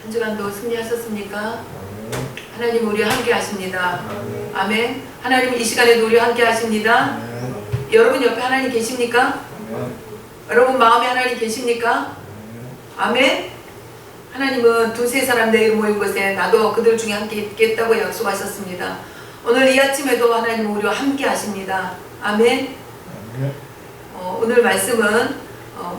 한 주간도 승리하셨습니까? 하나님 우리와 함께 하십니다. 아멘. 하나님 이 시간에도 우리와 함께 하십니다. 여러분 옆에 하나님 계십니까? 여러분 마음에 하나님 계십니까? 아멘. 하나님은 두세 사람 내일 모인 곳에 나도 그들 중에 함께 있겠다고 약속하셨습니다. 오늘 이 아침에도 하나님은 우리와 함께 하십니다. 아멘. 오늘 말씀은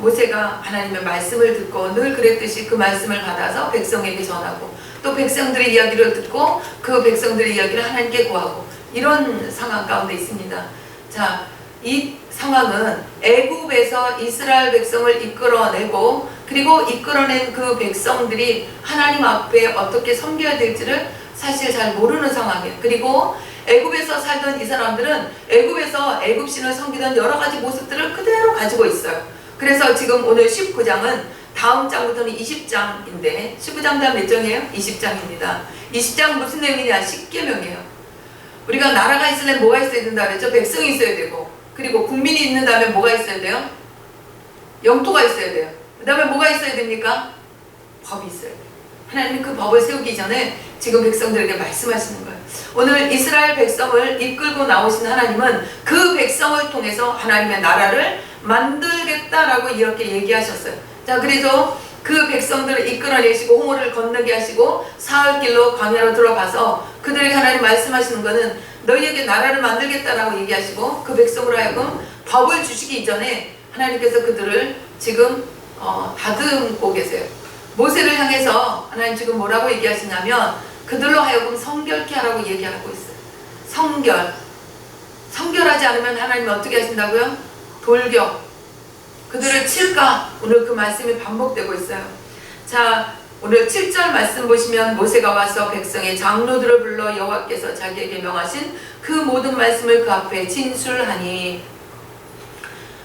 모세가 하나님의 말씀을 듣고 늘 그랬듯이 그 말씀을 받아서 백성에게 전하고 또 백성들의 이야기를 듣고 그 백성들의 이야기를 하나님께 구하고 이런 상황 가운데 있습니다. 자, 이 상황은 애굽에서 이스라엘 백성을 이끌어내고 그리고 이끌어낸 그 백성들이 하나님 앞에 어떻게 섬겨야 될지를 사실 잘 모르는 상황이에요. 그리고 애굽에서 살던 이 사람들은 애굽에서 애굽신을 섬기던 여러 가지 모습들을 그대로 가지고 있어요. 그래서 지금 오늘 19장은 다음 장부터는 20장인데 19장 다음 몇 장이에요? 20장입니다. 20장 무슨 내용이냐? 10계명이에요. 우리가 나라가 있으려면 뭐가 있어야 된다 그랬죠? 백성이 있어야 되고 그리고 국민이 있는 다음에 뭐가 있어야 돼요? 영토가 있어야 돼요. 그 다음에 뭐가 있어야 됩니까? 법이 있어야 돼요. 하나님이 그 법을 세우기 전에 지금 백성들에게 말씀하시는 거예요. 오늘 이스라엘 백성을 이끌고 나오신 하나님은 그 백성을 통해서 하나님의 나라를 만들겠다라고 이렇게 얘기하셨어요. 자, 그래서 그 백성들을 이끌어내시고 홍해를 건너게 하시고 사흘길로 광야로 들어가서 그들에게 하나님 말씀하시는 것은 너희에게 나라를 만들겠다라고 얘기하시고 그 백성으로 하여금 법을 주시기 이전에 하나님께서 그들을 지금 다듬고 계세요. 모세를 향해서 하나님 지금 뭐라고 얘기하시냐면 그들로 하여금 성결케 하라고 얘기하고 있어요. 성결하지 않으면 하나님이 어떻게 하신다고요? 돌격. 그들을 칠까? 오늘 그 말씀이 반복되고 있어요. 자, 오늘 7절 말씀 보시면 모세가 와서 백성의 장로들을 불러 여호와께서 자기에게 명하신 그 모든 말씀을 그 앞에 진술하니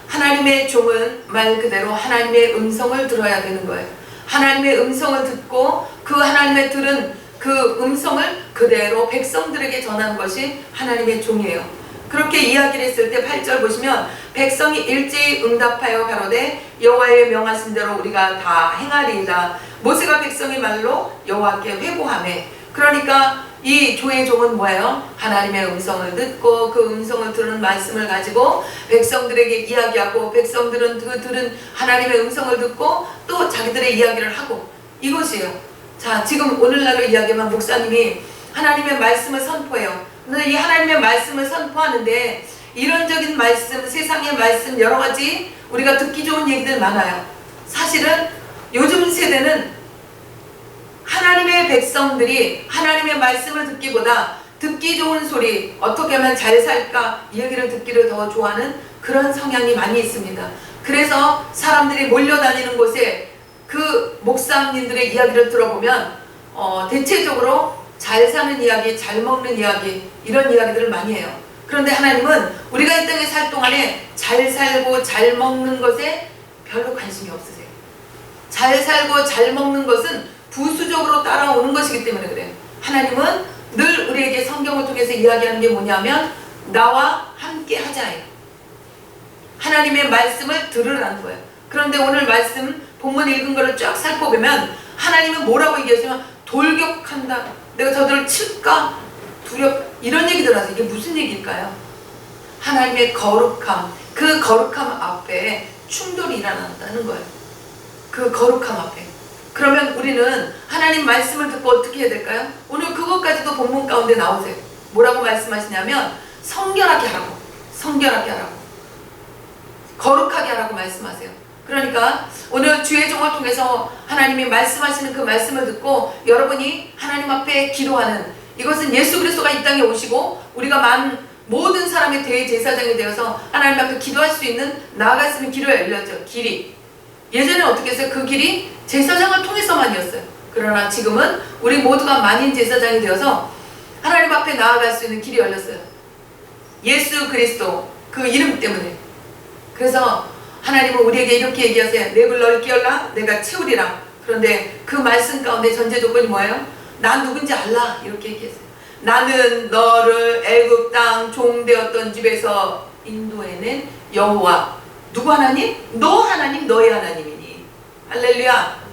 하나님의 종은 말 그대로 하나님의 음성을 들어야 되는 거예요. 하나님의 음성을 듣고 그 하나님의 들은 그 음성을 그대로 백성들에게 전하는 것이 하나님의 종이에요. 그렇게 이야기를 했을 때 8절 보시면 백성이 일제히 응답하여 가로되 여호와의 명하신 대로 우리가 다 행하리이다. 모세가 백성의 말로 여호와께 회고하매. 그러니까 이 조의 종은 뭐예요? 하나님의 음성을 듣고 그 음성을 들은 말씀을 가지고 백성들에게 이야기하고 백성들은 그 들은 하나님의 음성을 듣고 또 자기들의 이야기를 하고 이것이에요. 자, 지금 오늘날로 이야기하면 목사님이 하나님의 말씀을 선포해요. 근데 이 하나님의 말씀을 선포하는데 이론적인 말씀, 세상의 말씀 여러 가지 우리가 듣기 좋은 얘기들 많아요. 사실은 요즘 세대는 하나님의 백성들이 하나님의 말씀을 듣기보다 듣기 좋은 소리, 어떻게 하면 잘 살까 이 얘기를 듣기를 더 좋아하는 그런 성향이 많이 있습니다. 그래서 사람들이 몰려다니는 곳에 그 목사님들의 이야기를 들어보면 대체적으로 잘 사는 이야기, 잘 먹는 이야기 이런 이야기들을 많이 해요. 그런데 하나님은 우리가 이 땅에 살 동안에 잘 살고 잘 먹는 것에 별로 관심이 없으세요. 잘 살고 잘 먹는 것은 부수적으로 따라오는 것이기 때문에 그래요. 하나님은 늘 우리에게 성경을 통해서 이야기하는 게 뭐냐면 나와 함께 하자예요. 하나님의 말씀을 들으라는 거예요. 그런데 오늘 말씀 본문 읽은 거를 쫙 살펴보면 하나님은 뭐라고 얘기하시면 돌격한다. 내가 저들을 칠까? 이런 얘기들 하세요. 이게 무슨 얘기일까요? 하나님의 거룩함, 그 거룩함 앞에 충돌이 일어난다는 거예요. 그 거룩함 앞에. 그러면 우리는 하나님 말씀을 듣고 어떻게 해야 될까요? 오늘 그것까지도 본문 가운데 나오세요. 뭐라고 말씀하시냐면 성결하게 하라고, 성결하게 하라고, 거룩하게 하라고 말씀하세요. 그러니까 오늘 주의 종을 통해서 하나님이 말씀하시는 그 말씀을 듣고 여러분이 하나님 앞에 기도하는 이것은 예수 그리스도가 이 땅에 오시고 우리가 모든 사람의 대제사장이 되어서 하나님 앞에 기도할 수 있는 나아갈 수 있는 길을 열렸죠. 길이. 예전에 어떻게 했어요? 그 길이 제사장을 통해서만이었어요. 그러나 지금은 우리 모두가 만인 제사장이 되어서 하나님 앞에 나아갈 수 있는 길이 열렸어요. 예수 그리스도 그 이름 때문에. 그래서 하나님은 우리에게 이렇게 얘기하세요. 내 ብል 넓게 열라 내가 채우리라. 그런데 그 말씀 가운데 전제 조건이 뭐예요? 난 누군지 알라 이렇게 얘기했어요. 나는 너를 애굽 땅 종되었던 집에서 인도해낸 여호와. 누구 하나님? 너 하나님, 너의 하나님이니. 할렐루야.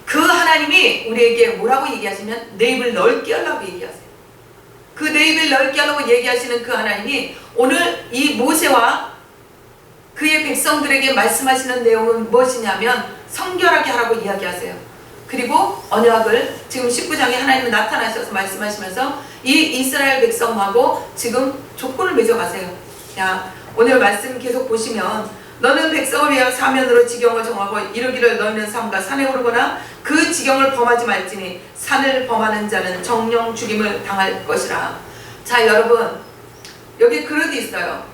그 하나님이 우리에게 뭐라고 얘기하시면 내 입을 넓게 하려고 얘기하세요. 그 내 입을 넓게 하려고 얘기하시는 그 하나님이 오늘 이 모세와 그의 백성들에게 말씀하시는 내용은 무엇이냐면 성결하게 하라고 이야기하세요. 그리고 언약을 지금 19장에 하나님이 나타나셔서 말씀하시면서 이 이스라엘 백성하고 지금 조건을 맺어가세요. 야, 오늘 말씀 계속 보시면 너는 백성을 위하여 사면으로 지경을 정하고 이르기를 너희는 삼가 산에 오르거나 그 지경을 범하지 말지니 산을 범하는 자는 정령 죽임을 당할 것이라. 자, 여러분, 여기 그릇이 있어요.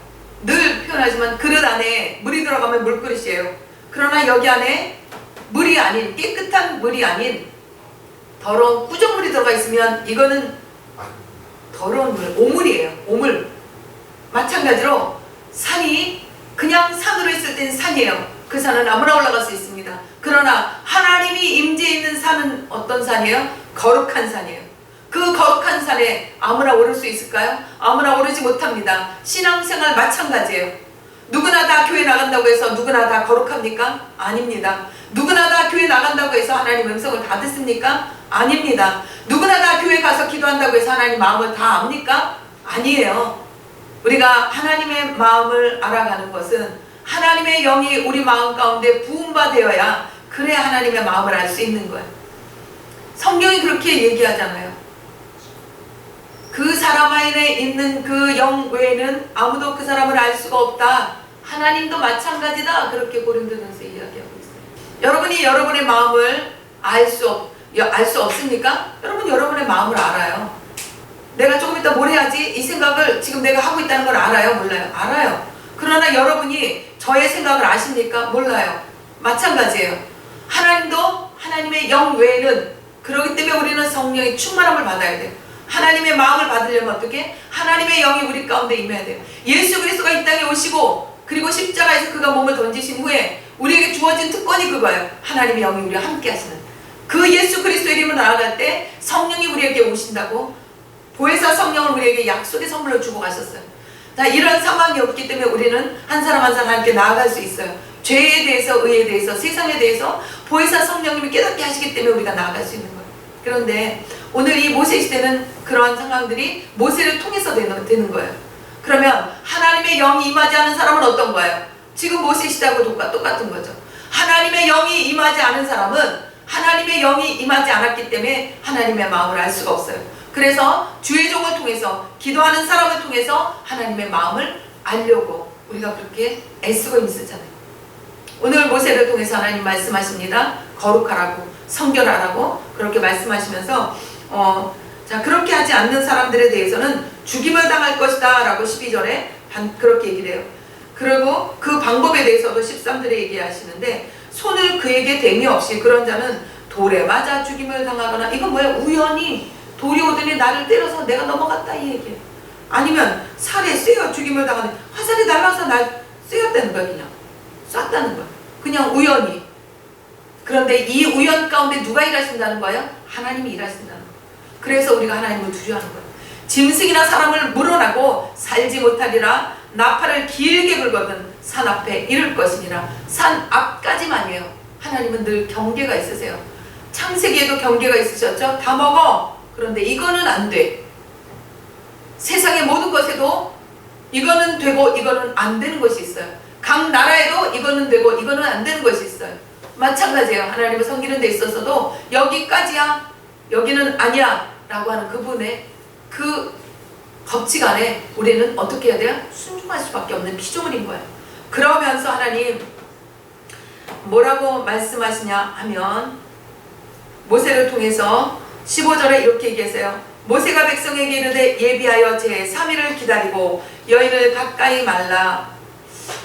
늘 표현하지만 그릇 안에 물이 들어가면 물그릇이에요. 그러나 여기 안에 물이 아닌, 깨끗한 물이 아닌 더러운 꾸정물이 들어가 있으면 이거는 더러운 물, 오물이에요. 오물. 마찬가지로 산이 그냥 산으로 있을 땐 산이에요. 그 산은 아무나 올라갈 수 있습니다. 그러나 하나님이 임재해 있는 산은 어떤 산이에요? 거룩한 산이에요. 그 거룩한 산에 아무나 오를 수 있을까요? 아무나 오르지 못합니다. 신앙생활 마찬가지예요. 누구나 다 교회 나간다고 해서 누구나 다 거룩합니까? 아닙니다. 누구나 다 교회 나간다고 해서 하나님 음성을 다 듣습니까? 아닙니다. 누구나 다 교회 가서 기도한다고 해서 하나님 마음을 다 압니까? 아니에요. 우리가 하나님의 마음을 알아가는 것은 하나님의 영이 우리 마음 가운데 부음받아야 그래야 하나님의 마음을 알 수 있는 거예요. 성경이 그렇게 얘기하잖아요. 그 사람 안에 있는 그 영 외에는 아무도 그 사람을 알 수가 없다. 하나님도 마찬가지다. 그렇게 고린도전서 이야기하고 있어요. 여러분이 여러분의 마음을 알 수 없습니까? 여러분 여러분의 마음을 알아요. 내가 조금 이따 뭘 해야지? 이 생각을 지금 내가 하고 있다는 걸 알아요? 몰라요? 알아요. 그러나 여러분이 저의 생각을 아십니까? 몰라요. 마찬가지예요. 하나님도 하나님의 영 외에는, 그렇기 때문에 우리는 성령의 충만함을 받아야 돼요. 하나님의 마음을 받으려면 어떻게? 하나님의 영이 우리 가운데 임해야 돼요. 예수 그리스도가 이 땅에 오시고 그리고 십자가에서 그가 몸을 던지신 후에 우리에게 주어진 특권이 그거예요. 하나님의 영이 우리와 함께 하시는 그 예수 그리스도의 이름으로 나아갈 때 성령이 우리에게 오신다고 보혜사 성령을 우리에게 약속의 선물로 주고 가셨어요. 자, 이런 상황이 없기 때문에 우리는 한 사람 한 사람 함께 나아갈 수 있어요. 죄에 대해서, 의에 대해서, 세상에 대해서 보혜사 성령님이 깨닫게 하시기 때문에 우리가 나아갈 수 있는 거예요. 그런데 오늘 이 모세 시대는 그러한 상황들이 모세를 통해서 되는 거예요. 그러면 하나님의 영이 임하지 않은 사람은 어떤 거예요? 지금 모세 시대하고 똑같은 거죠. 하나님의 영이 임하지 않은 사람은 하나님의 영이 임하지 않았기 때문에 하나님의 마음을 알 수가 없어요. 그래서 주의 종을 통해서, 기도하는 사람을 통해서 하나님의 마음을 알려고 우리가 그렇게 애쓰고 있었잖아요. 오늘 모세를 통해서 하나님 말씀하십니다. 거룩하라고, 성결하라고 그렇게 말씀하시면서 자, 그렇게 하지 않는 사람들에 대해서는 죽임을 당할 것이다 라고 12절에 그렇게 얘기를 해요. 그리고 그 방법에 대해서도 13절에 얘기하시는데, 손을 그에게 댐이 없이 그런 자는 돌에 맞아 죽임을 당하거나, 이건 뭐예요? 우연히 돌이 오더니 나를 때려서 내가 넘어갔다 이 얘기예요. 아니면 살에 쐬어 죽임을 당하는, 화살이 날라와서 날 쐬었다는 거야. 그냥 쐈다는 거야. 그냥 우연히. 그런데 이 우연 가운데 누가 일하신다는 거예요? 하나님이 일하신다는 거예요. 그래서 우리가 하나님을 두려워하는 거예요. 짐승이나 사람을 물어나고 살지 못하리라. 나팔을 길게 불거든 산 앞에 이를 것이니라. 산 앞까지만이에요. 하나님은 늘 경계가 있으세요. 창세기에도 경계가 있으셨죠? 다 먹어. 그런데 이거는 안 돼. 세상의 모든 것에도 이거는 되고 이거는 안 되는 것이 있어요. 각 나라에도 이거는 되고 이거는 안 되는 것이 있어요. 마찬가지예요. 하나님을 섬기는 데 있어서도 여기까지야, 여기는 아니야 라고 하는 그분의 그 법칙 안에 우리는 어떻게 해야 돼요? 순종할 수밖에 없는 피조물인 거예요. 그러면서 하나님 뭐라고 말씀하시냐 하면, 모세를 통해서 15절에 이렇게 얘기하세요. 모세가 백성에게 이르되 예비하여 제 3일을 기다리고 여인을 가까이 말라.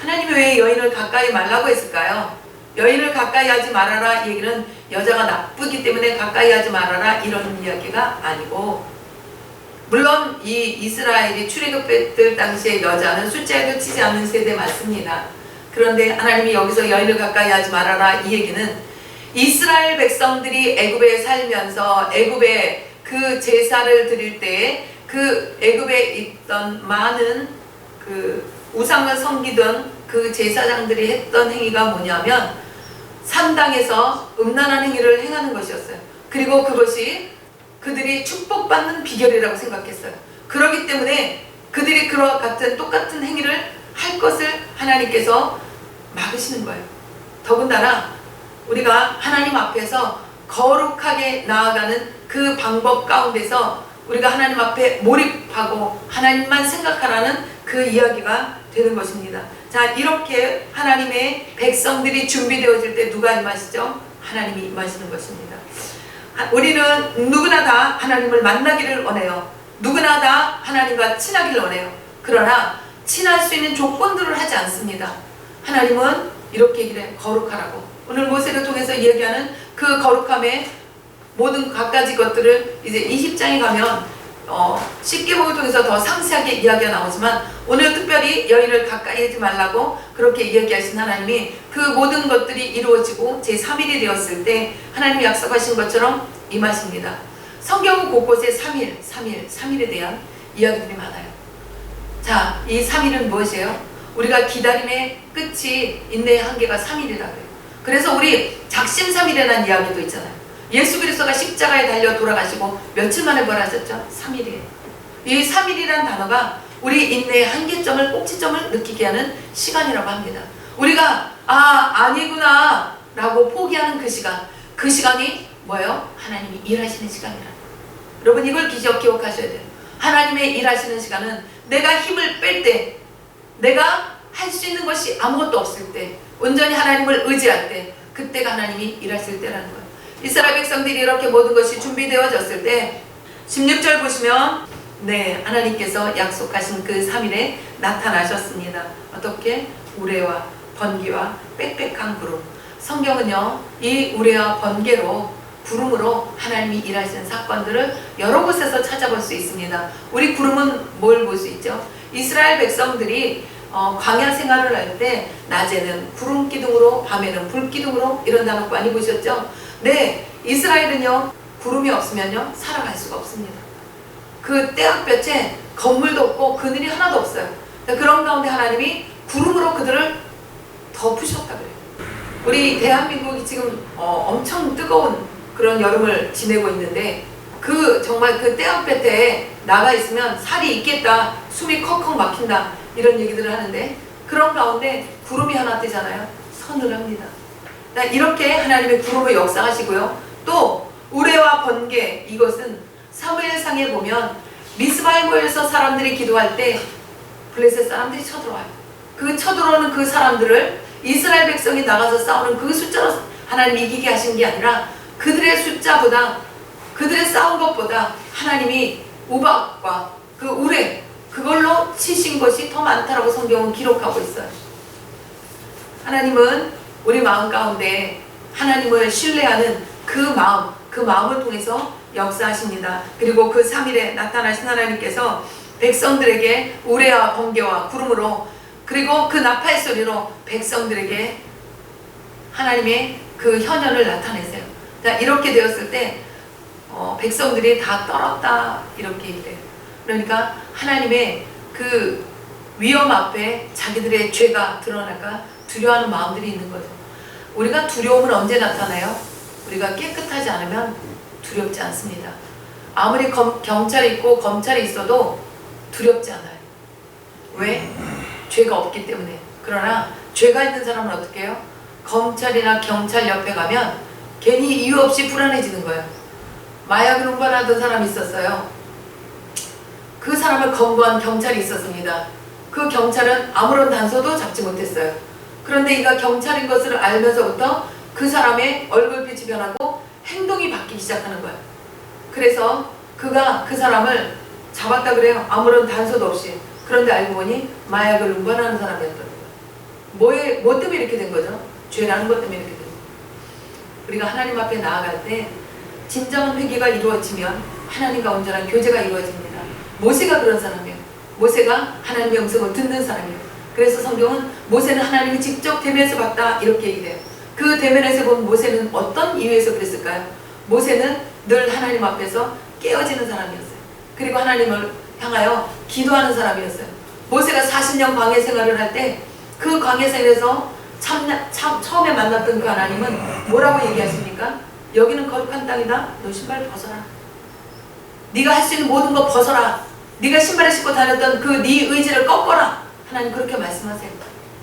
하나님이 왜 여인을 가까이 말라고 했을까요? 여인을 가까이 하지 말아라 이 얘기는 여자가 나쁘기 때문에 가까이 하지 말아라 이런 이야기가 아니고, 물론 이 이스라엘이 출애굽했을 당시에 여자는 숫자에도 치지 않는 세대 맞습니다. 그런데 하나님이 여기서 여인을 가까이 하지 말아라 이 얘기는 이스라엘 백성들이 애굽에 살면서 애굽에 그 제사를 드릴 때에 그 애굽에 있던 많은 그 우상을 섬기던 그 제사장들이 했던 행위가 뭐냐면 산당에서 음란한 행위를 행하는 것이었어요. 그리고 그것이 그들이 축복받는 비결이라고 생각했어요. 그렇기 때문에 그들이 그와 같은 똑같은 행위를 할 것을 하나님께서 막으시는 거예요. 더군다나 우리가 하나님 앞에서 거룩하게 나아가는 그 방법 가운데서 우리가 하나님 앞에 몰입하고 하나님만 생각하라는 그 이야기가 되는 것입니다. 자, 이렇게 하나님의 백성들이 준비되어질 때 누가 임하시죠? 하나님이 임하시는 것입니다. 우리는 누구나 다 하나님을 만나기를 원해요. 누구나 다 하나님과 친하기를 원해요. 그러나 친할 수 있는 조건들을 하지 않습니다. 하나님은 이렇게 얘기를 거룩하라고. 오늘 모세를 통해서 이야기하는 그 거룩함의 모든 갖가지 것들을 이제 20장에 가면 십계명을 통해서 더 상세하게 이야기가 나오지만, 오늘 특별히 여인을 가까이 하지 말라고 그렇게 이야기하신 하나님이 그 모든 것들이 이루어지고 제3일이 되었을 때 하나님이 약속하신 것처럼 임하십니다. 성경 곳곳에 3일에 대한 이야기들이 많아요. 자, 이 3일은 무엇이에요? 우리가 기다림의 끝이 인내의 한계가 3일이라고 해요. 그래서 우리 작심삼일이라는 이야기도 있잖아요. 예수 그리스도가 십자가에 달려 돌아가시고 며칠 만에 부활하셨죠? 3일이에요. 이 3일이라는 단어가 우리 인내의 한계점을, 꼭지점을 느끼게 하는 시간이라고 합니다. 우리가 아니구나 라고 포기하는 그 시간이 뭐예요? 하나님이 일하시는 시간이라. 여러분, 이걸 기억하셔야 돼요. 하나님의 일하시는 시간은 내가 힘을 뺄 때, 내가 할 수 있는 것이 아무것도 없을 때, 온전히 하나님을 의지할 때, 그때가 하나님이 일하실 때라는 거예요. 이스라엘 백성들이 이렇게 모든 것이 준비되어졌을 때 16절 보시면 하나님께서 약속하신 그 3일에 나타나셨습니다. 어떻게? 우레와 번개와 빽빽한 구름. 성경은요, 이 우레와 번개로, 구름으로 하나님이 일하시는 사건들을 여러 곳에서 찾아볼 수 있습니다. 우리 구름은 뭘 볼 수 있죠? 이스라엘 백성들이 광야 생활을 할 때 낮에는 구름 기둥으로, 밤에는 불 기둥으로, 이런 단어 많이 보셨죠? 네, 이스라엘은요, 구름이 없으면요 살아갈 수가 없습니다. 그 떼약볕에 건물도 없고 그늘이 하나도 없어요. 그런 가운데 하나님이 구름으로 그들을 덮으셨다 그래요. 우리 대한민국이 지금 엄청 뜨거운 그런 여름을 지내고 있는데, 정말 그 떼약볕에 나가 있으면 살이 있겠다, 숨이 컥컥 막힌다, 이런 얘기들을 하는데, 그런 가운데 구름이 하나 뜨잖아요. 서늘합니다. 이렇게 하나님의 구름을 역사하시고요. 또 우레와 번개, 이것은 사무엘상에 보면 미스바에 모여서 사람들이 기도할 때 블레셋 사람들이 쳐들어와요. 그 쳐들어오는 그 사람들을 이스라엘 백성이 나가서 싸우는 그 숫자로 하나님이 이기게 하신 게 아니라, 그들의 숫자보다, 그들의 싸운 것보다 하나님이 우박과 그 우레, 그걸로 치신 것이 더 많다라고 성경은 기록하고 있어요. 하나님은 우리 마음 가운데 하나님을 신뢰하는 그 마음을 통해서 역사하십니다. 그리고 그 3일에 나타나신 하나님께서 백성들에게 우레와 번개와 구름으로, 그리고 그 나팔 소리로 백성들에게 하나님의 그 현현을 나타내세요. 자, 이렇게 되었을 때 백성들이 다 떨었다, 이렇게 얘기해요. 그러니까 하나님의 그 위험 앞에 자기들의 죄가 드러날까 두려워하는 마음들이 있는 거죠. 우리가 두려움은 언제 나타나요? 우리가 깨끗하지 않으면 두렵지 않습니다. 아무리 경찰이 있고 검찰이 있어도 두렵지 않아요. 왜? 죄가 없기 때문에. 그러나 죄가 있는 사람은 어떻게 해요? 검찰이나 경찰 옆에 가면 괜히 이유 없이 불안해지는 거예요. 마약을 운반하던 사람이 있었어요. 그 사람을 검거한 경찰이 있었습니다. 그 경찰은 아무런 단서도 잡지 못했어요. 그런데 이가 경찰인 것을 알면서부터 그 사람의 얼굴빛이 변하고 행동이 바뀌기 시작하는 거예요. 그래서 그가 그 사람을 잡았다 그래요. 아무런 단서도 없이. 그런데 알고 보니 마약을 운반하는 사람이었더라고요. 뭐 때문에 이렇게 된 거죠? 죄라는 것 때문에 이렇게 된 거예요. 우리가 하나님 앞에 나아갈 때 진정한 회개가 이루어지면 하나님과 온전한 교제가 이루어집니다. 모세가 그런 사람이에요. 모세가 하나님의 음성을 듣는 사람이에요. 그래서 성경은 모세는 하나님이 직접 대면에서 봤다, 이렇게 얘기해요. 그 대면에서 본 모세는 어떤 이유에서 그랬을까요? 모세는 늘 하나님 앞에서 깨어지는 사람이었어요. 그리고 하나님을 향하여 기도하는 사람이었어요. 모세가 40년 광야 생활을 할 때 그 광야 생활에서 처음에 만났던 그 하나님은 뭐라고 얘기하십니까? 여기는 거룩한 땅이다. 너 신발 벗어라. 네가 할 수 있는 모든 거 벗어라. 네가 신발을 신고 다녔던 그 네 의지를 꺾어라. 하나님 그렇게 말씀하세요.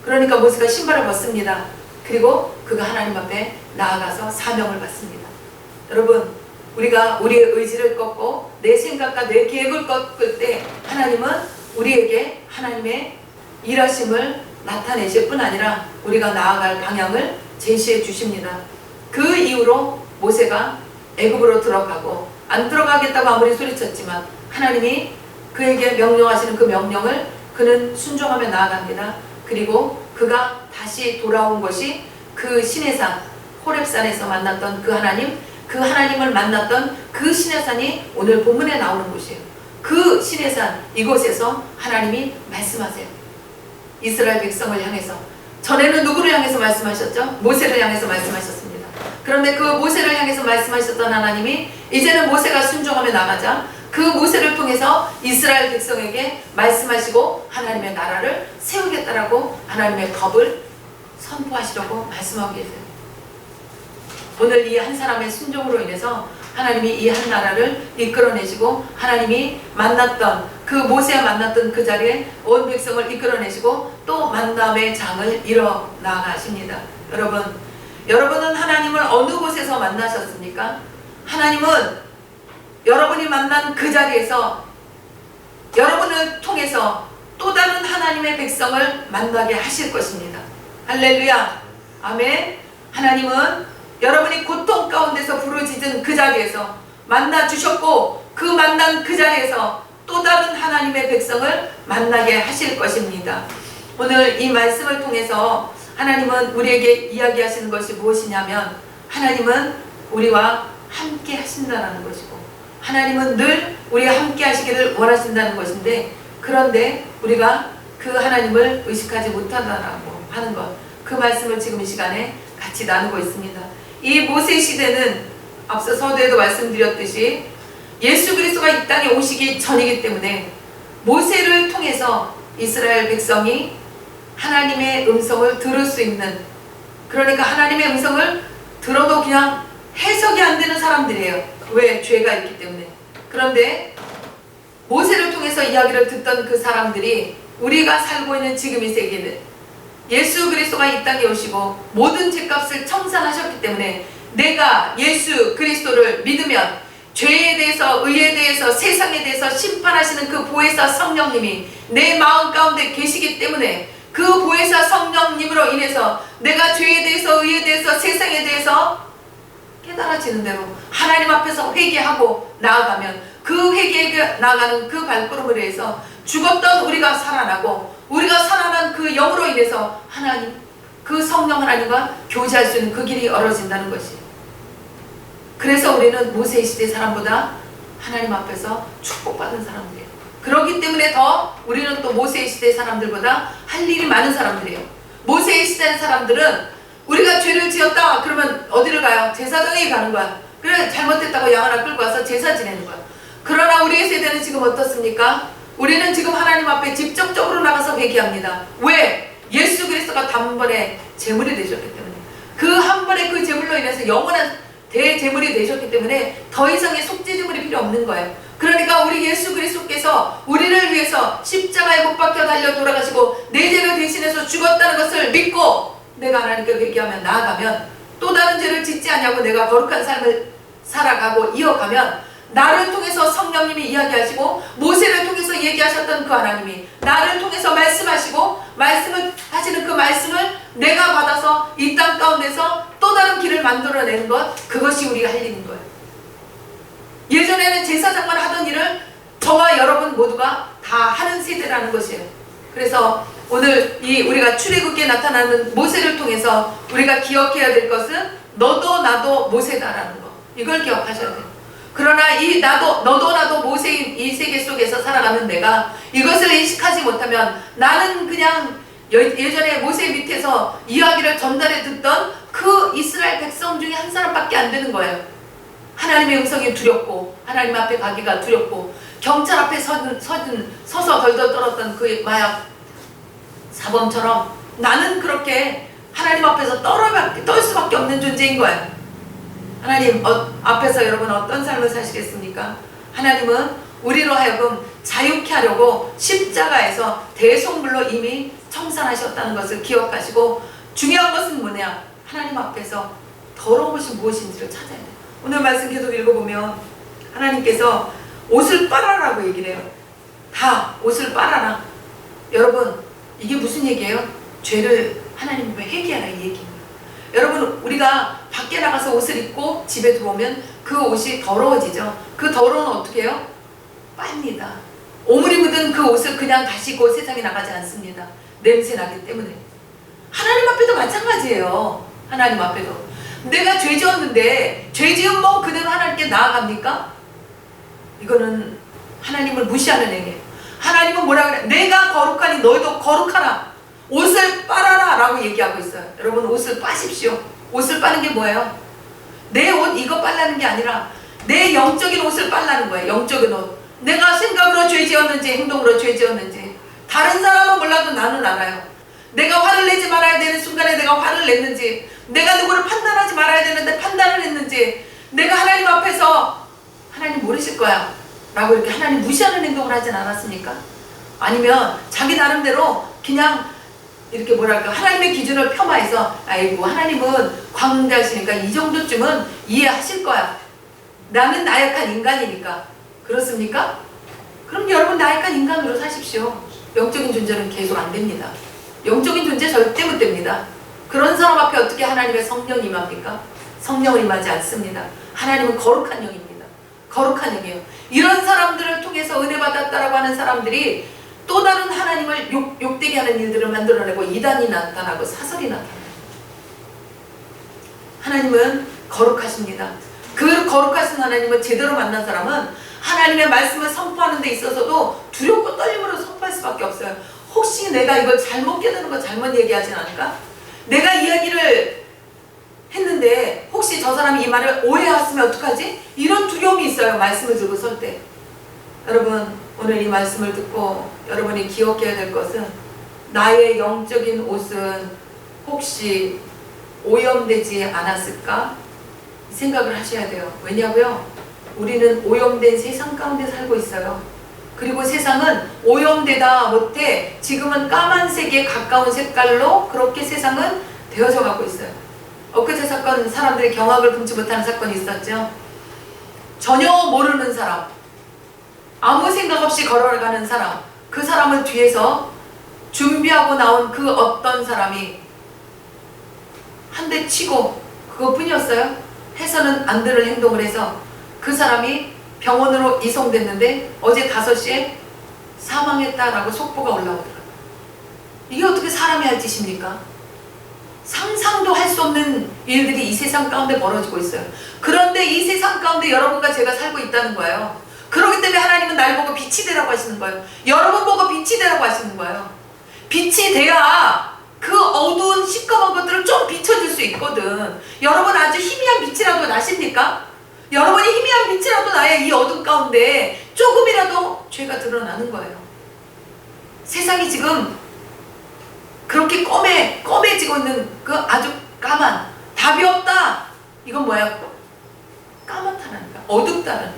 그러니까 모세가 신발을 벗습니다. 그리고 그가 하나님 앞에 나아가서 사명을 받습니다. 여러분, 우리가 우리의 의지를 꺾고 내 생각과 내 계획을 꺾을 때 하나님은 우리에게 하나님의 일하심을 나타내실 뿐 아니라 우리가 나아갈 방향을 제시해 주십니다. 그 이후로 모세가 애굽으로 들어가고 안 들어가겠다고 아무리 소리쳤지만 하나님이 그에게 명령하시는 그 명령을 그는 순종하며 나아갑니다. 그리고 그가 다시 돌아온 것이 그 시내산 호렙산에서 만났던 그 하나님, 그 하나님을 만났던 그 시내산이 오늘 본문에 나오는 곳이에요. 그 시내산 이곳에서 하나님이 말씀하세요. 이스라엘 백성을 향해서. 전에는 누구를 향해서 말씀하셨죠? 모세를 향해서 말씀하셨습니다. 그런데 그 모세를 향해서 말씀하셨던 하나님이 이제는 모세가 순종하며 나가자 그 모세를 통해서 이스라엘 백성에게 말씀하시고 하나님의 나라를 세우겠다라고 하나님의 법을 선포하시려고 말씀하고 계세요. 오늘 이 한 사람의 순종으로 인해서 하나님이 이 한 나라를 이끌어내시고 하나님이 만났던 그 모세와 만났던 그 자리에 온 백성을 이끌어내시고 또 만남의 장을 이뤄 나가십니다. 여러분은 하나님을 어느 곳에서 만나셨습니까? 하나님은 여러분이 만난 그 자리에서 여러분을 통해서 또 다른 하나님의 백성을 만나게 하실 것입니다. 할렐루야. 아멘. 하나님은 여러분이 고통 가운데서 부르짖은 그 자리에서 만나 주셨고 그 만난 그 자리에서 또 다른 하나님의 백성을 만나게 하실 것입니다. 오늘 이 말씀을 통해서 하나님은 우리에게 이야기하시는 것이 무엇이냐면 하나님은 우리와 함께 하신다는 것이고 하나님은 늘 우리와 함께 하시기를 원하신다는 것인데 그런데 우리가 그 하나님을 의식하지 못한다라고 하는 것, 그 말씀을 지금 이 시간에 같이 나누고 있습니다. 이 모세 시대는 앞서 서두에도 말씀드렸듯이 예수 그리스도가 이 땅에 오시기 전이기 때문에 모세를 통해서 이스라엘 백성이 하나님의 음성을 들을 수 있는, 그러니까 하나님의 음성을 들어도 그냥 해석이 안 되는 사람들이에요. 왜? 죄가 있기 때문에. 그런데 모세를 통해서 이야기를 듣던 그 사람들이 우리가 살고 있는 지금 이 세계는 예수 그리스도가 이 땅에 오시고 모든 죄값을 청산하셨기 때문에 내가 예수 그리스도를 믿으면 죄에 대해서, 의에 대해서, 세상에 대해서 심판하시는 그 보혜사 성령님이 내 마음 가운데 계시기 때문에 그 보혜사 성령님으로 인해서 내가 죄에 대해서, 의에 대해서, 세상에 대해서 깨달아지는 대로 하나님 앞에서 회개하고 나아가면 그 회개에 나아가는 그 발걸음을 위해서 죽었던 우리가 살아나고 우리가 살아난 그 영으로 인해서 하나님, 그 성령 하나님과 교제할 수 있는 그 길이 열어진다는 것이에요. 그래서 우리는 모세 시대 사람보다 하나님 앞에서 축복받은 사람들이에요. 그렇기 때문에 더 우리는 또 모세 시대 사람들보다 할 일이 많은 사람들이에요. 모세 시대 사람들은 우리가 죄를 지었다 그러면 어디를 가요? 제사장에 가는 거야. 그래, 잘못했다고 양 하나 끌고 와서 제사 지내는 거야. 그러나 우리의 세대는 지금 어떻습니까? 우리는 지금 하나님 앞에 직접적으로 나가서 회개합니다. 왜? 예수 그리스도가 단번에 제물이 되셨기 때문에, 그 한 번의 그 제물로 인해서 영원한 대제물이 되셨기 때문에 더 이상의 속죄제물이 필요 없는 거예요. 그러니까 우리 예수 그리스도께서 우리를 위해서 십자가에 못 박혀 달려 돌아가시고 내 죄를 대신해서 죽었다는 것을 믿고 내가 하나님께 회개하며 나아가면, 또 다른 죄를 짓지 않냐고 내가 거룩한 삶을 살아가고 이어가면 나를 통해서 성령님이 이야기하시고 모세를 통해서 얘기하셨던 그 하나님이 나를 통해서 말씀하시고 말씀을 하시는 그 말씀을 내가 받아서 이 땅 가운데서 또 다른 길을 만들어내는 것, 그것이 우리가 할 일인 거예요. 예전에는 제사장만 하던 일을 저와 여러분 모두가 다 하는 세대라는 것이에요. 그래서 오늘 이 우리가 출애굽기에 나타나는 모세를 통해서 우리가 기억해야 될 것은 너도 나도 모세다라는 거, 이걸 기억하셔야 돼요. 그러나 이 너도 나도 모세인 이 세계 속에서 살아가는 내가 이것을 인식하지 못하면 나는 그냥 예전에 모세 밑에서 이야기를 전달해 듣던 그 이스라엘 백성 중에 한 사람밖에 안 되는 거예요. 하나님의 음성이 두렵고 하나님 앞에 가기가 두렵고 경찰 앞에 서서 덜덜 떨었던 그 마약 사범처럼 나는 그렇게 하나님 앞에서 떨 수밖에 없는 존재인 거예요. 하나님 앞에서 여러분 어떤 삶을 사시겠습니까? 하나님은 우리로 하여금 자유케 하려고 십자가에서 대속물로 이미 청산하셨다는 것을 기억하시고, 중요한 것은 뭐냐? 하나님 앞에서 더러운 것이 무엇인지를 찾아야 돼요. 오늘 말씀 계속 읽어보면 하나님께서 옷을 빨아라고 얘기를 해요. 다 옷을 빨아라. 여러분, 이게 무슨 얘기예요? 죄를 하나님 앞에 회개하라 이 얘기입니다. 여러분, 우리가 밖에 나가서 옷을 입고 집에 들어오면 그 옷이 더러워지죠. 그 더러운 옷 어떻게 해요? 빱니다. 오물이 묻은 그 옷을 그냥 다시 입고 세상에 나가지 않습니다. 냄새 나기 때문에. 하나님 앞에도 마찬가지예요. 하나님 앞에도 내가 죄 지었는데 죄 지은 몸 그대로 하나님께 나아갑니까? 이거는 하나님을 무시하는 행위예요. 하나님은 뭐라 그래? 내가 거룩하니 너희도 거룩하라. 옷을 빨아라 라고 얘기하고 있어요. 여러분, 옷을 빠십시오. 옷을 빠는 게 뭐예요? 내 옷 이거 빨라는 게 아니라 내 영적인 옷을 빨라는 거예요. 영적인 옷. 내가 생각으로 죄 지었는지 행동으로 죄 지었는지 다른 사람은 몰라도 나는 알아요. 내가 화를 내지 말아야 되는 순간에 내가 화를 냈는지, 내가 누구를 판단하지 말아야 되는데 판단을 했는지, 내가 하나님 앞에서 하나님 모르실 거야 라고 이렇게 하나님 무시하는 행동을 하진 않았습니까? 아니면 자기 나름대로 그냥 이렇게 뭐랄까 하나님의 기준을 폄하해서 아이고 하나님은 광대하시니까 이 정도쯤은 이해하실 거야, 나는 나약한 인간이니까. 그렇습니까? 그럼 여러분 나약한 인간으로 사십시오. 영적인 존재는 계속 안 됩니다. 영적인 존재 절대 못 됩니다. 그런 사람 앞에 어떻게 하나님의 성령이 임합니까? 성령을 임하지 않습니다. 하나님은 거룩한 영입니다. 거룩한 영이에요. 이런 사람들을 통해서 은혜 받았다라고 하는 사람들이 또 다른 하나님을 욕되게 하는 일들을 만들어내고 이단이 나타나고 사설이 나타나요. 하나님은 거룩하십니다. 그 거룩하신 하나님을 제대로 만난 사람은 하나님의 말씀을 선포하는 데 있어서도 두렵고 떨림으로 선포할 수밖에 없어요. 혹시 내가 이걸 잘못 깨달은 거 잘못 얘기하진 않을까? 내가 이야기를 했는데 혹시 저 사람이 이 말을 오해했으면 어떡하지? 이런 두려움이 있어요. 말씀을 들고 설 때. 여러분, 오늘 이 말씀을 듣고 여러분이 기억해야 될 것은 나의 영적인 옷은 혹시 오염되지 않았을까? 생각을 하셔야 돼요. 왜냐고요? 우리는 오염된 세상 가운데 살고 있어요. 그리고 세상은 오염되다 못해 지금은 까만색에 가까운 색깔로 그렇게 세상은 되어져 가고 있어요. 엊그제 사건, 사람들이 경악을 금치 못하는 사건이 있었죠. 전혀 모르는 사람, 아무 생각 없이 걸어가는 사람, 그 사람을 뒤에서 준비하고 나온 그 어떤 사람이 한 대 치고 그것뿐이었어요. 해서는 안 되는 행동을 해서 그 사람이 병원으로 이송됐는데 어제 5시에 사망했다라고 속보가 올라오더라고요. 이게 어떻게 사람이 할 짓입니까? 상상도 할 수 없는 일들이 이 세상 가운데 벌어지고 있어요. 그런데 이 세상 가운데 여러분과 제가 살고 있다는 거예요. 그렇기 때문에 하나님은 날 보고 빛이 되라고 하시는 거예요. 여러분 보고 빛이 되라고 하시는 거예요. 빛이 돼야 그 어두운 시꺼먼 것들을 좀 비춰줄 수 있거든. 여러분 아주 희미한 빛이라도 나십니까? 여러분이 희미한 빛이라도 나의 이 어둠 가운데 조금이라도 죄가 드러나는 거예요. 세상이 지금 그렇게 검해지고 있는 그 아주 까만, 답이 없다. 이건 뭐야? 까맣다는 거야. 어둡다는 거야.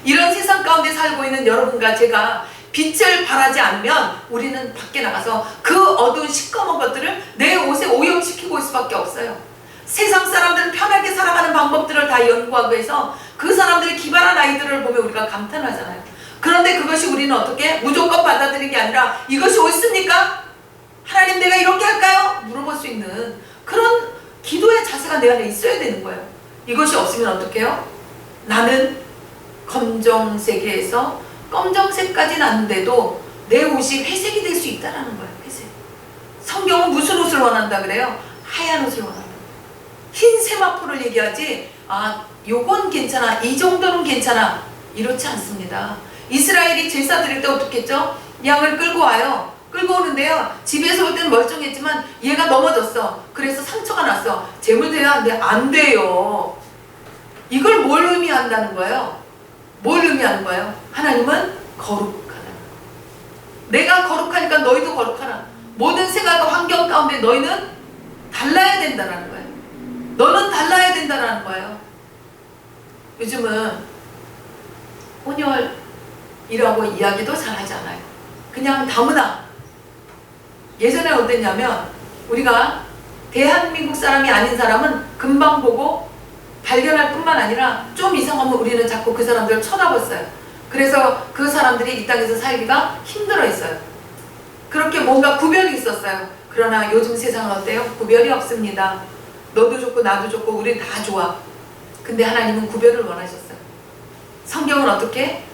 이런 세상 가운데 살고 있는 여러분과 제가 빛을 발하지 않으면 우리는 밖에 나가서 그 어두운 시꺼먼 것들을 내 옷에 오염시키고 있을 수밖에 없어요. 세상 사람들은 편하게 살아가는 방법들을 다 연구하고 해서 그 사람들이 기발한 아이들을 보면 우리가 감탄하잖아요. 그런데 그것이 우리는 어떻게 무조건 받아들이는 게 아니라 이것이 옳습니까? 하나님 내가 이렇게 할까요? 물어볼 수 있는 그런 기도의 자세가 내 안에 있어야 되는 거예요. 이것이 없으면 어떻게 해요? 나는 검정색에서 검정색까지 났는데도 내 옷이 회색이 될 수 있다는 거예요. 회색. 성경은 무슨 옷을 원한다 그래요? 하얀 옷을 원한다. 흰 세마포를 얘기하지 요건 괜찮아, 이 정도는 괜찮아, 이렇지 않습니다. 이스라엘이 제사 드릴 때 어떻게 했죠? 양을 끌고 와요. 끌고 오는데요, 집에서 올 때는 멀쩡했지만 얘가 넘어졌어. 그래서 상처가 났어. 제물 드려야 하는데 안 돼요. 이걸 뭘 의미한다는 거예요? 뭘 의미하는 거예요? 하나님은 거룩하다. 내가 거룩하니까 너희도 거룩하라. 모든 생활과 환경 가운데 너희는 달라야 된다는 거예요. 너는 달라야 된다는 거예요. 요즘은 혼혈이라고 이야기도 잘 하지 않아요. 그냥 다문화. 예전에 어땠냐면 우리가 대한민국 사람이 아닌 사람은 금방 보고 발견할 뿐만 아니라 좀 이상하면 우리는 자꾸 그 사람들을 쳐다봤어요. 그래서 그 사람들이 이 땅에서 살기가 힘들어 했어요. 그렇게 뭔가 구별이 있었어요. 그러나 요즘 세상은 어때요? 구별이 없습니다. 너도 좋고 나도 좋고 우리 다 좋아. 근데 하나님은 구별을 원하셨어요. 성경은 어떻게?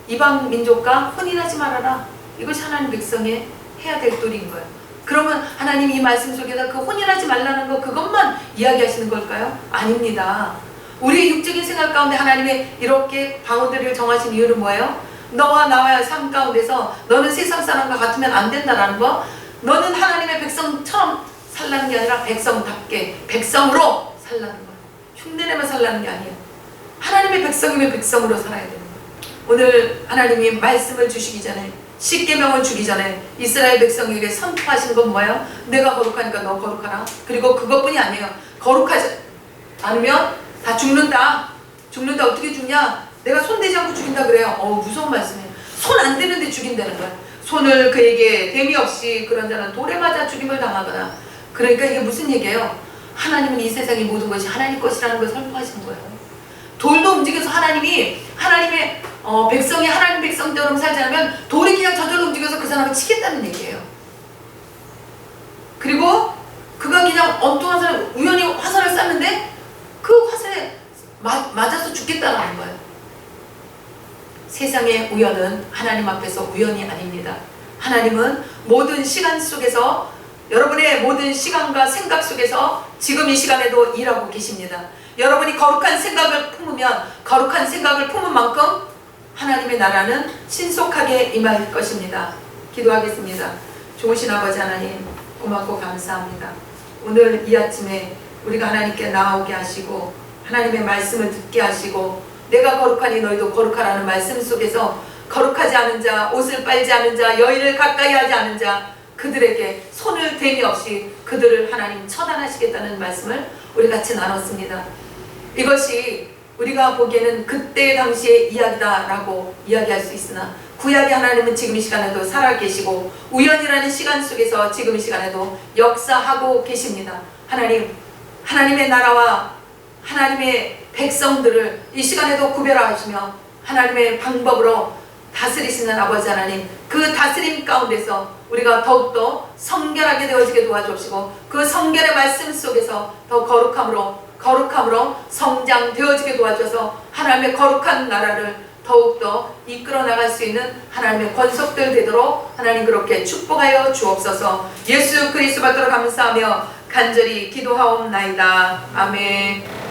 이방 민족과 혼인하지 말아라. 이것이 하나님 백성의 해야 될 도리인 거예요. 그러면 하나님 이 말씀 속에서 그 혼인하지 말라는 거 그것만 이야기하시는 걸까요? 아닙니다. 우리의 육적인 생활 가운데 하나님의 이렇게 바운더리를 정하신 이유는 뭐예요? 너와 나와의 삶 가운데서 너는 세상 사람과 같으면 안 된다라는 거, 너는 하나님의 백성처럼 살라는 게 아니라 백성답게 백성으로 살라는 거예요. 흉내내며 살라는 게 아니에요. 하나님의 백성이면 백성으로 살아야 되는 거예요. 오늘 하나님이 말씀을 주시기 전에, 십계명을 주기 전에 이스라엘 백성에게 선포하신 건 뭐예요? 내가 거룩하니까 너 거룩하라. 그리고 그것뿐이 아니에요. 거룩하지 않으면 다 죽는다. 죽는다. 어떻게 죽냐? 내가 손대지 않고 죽인다 그래요. 무서운 말씀이에요. 손 안 대는데 죽인다는 거예요. 손을 그에게 됨이 없이 그런 자는 돌에 맞아 죽임을 당하거나. 그러니까 이게 무슨 얘기예요? 하나님은 이 세상의 모든 것이 하나님 것이라는 걸 설명하시는 거예요. 돌도 움직여서 하나님의 백성이 하나님 백성처럼 살지 않으면 돌이 그냥 저절로 움직여서 그 사람을 치겠다는 얘기예요. 그리고 그가 그냥 엉뚱한 사람 우연히 화살을 쐈는데 그 화살에 맞아서 죽겠다는 거예요. 세상의 우연은 하나님 앞에서 우연이 아닙니다. 하나님은 모든 시간 속에서, 여러분의 모든 시간과 생각 속에서 지금 이 시간에도 일하고 계십니다. 여러분이 거룩한 생각을 품으면, 거룩한 생각을 품은 만큼 하나님의 나라는 신속하게 임할 것입니다. 기도하겠습니다. 좋으신 아버지 하나님, 고맙고 감사합니다. 오늘 이 아침에 우리가 하나님께 나오게 하시고 하나님의 말씀을 듣게 하시고 내가 거룩하니 너희도 거룩하라는 말씀 속에서 거룩하지 않은 자, 옷을 빨지 않은 자, 여인을 가까이 하지 않은 자, 그들에게 손을 댐이 없이 그들을 하나님 처단하시겠다는 말씀을 우리 같이 나눴습니다. 이것이 우리가 보기에는 그때 당시의 이야기다라고 이야기할 수 있으나 구약의 하나님은 지금 이 시간에도 살아계시고 우연이라는 시간 속에서 지금 이 시간에도 역사하고 계십니다. 하나님의 나라와 하나님의 백성들을 이 시간에도 구별하시며 하나님의 방법으로 다스리시는 아버지 하나님, 그 다스림 가운데서 우리가 더욱더 성결하게 되어지게 도와주시고 그 성결의 말씀 속에서 더 거룩함으로 성장되어지게 도와줘서 하나님의 거룩한 나라를 더욱더 이끌어 나갈 수 있는 하나님의 권속들 되도록 하나님 그렇게 축복하여 주옵소서. 예수 그리스도 받들어 감사하며 간절히 기도하옵나이다. 아멘.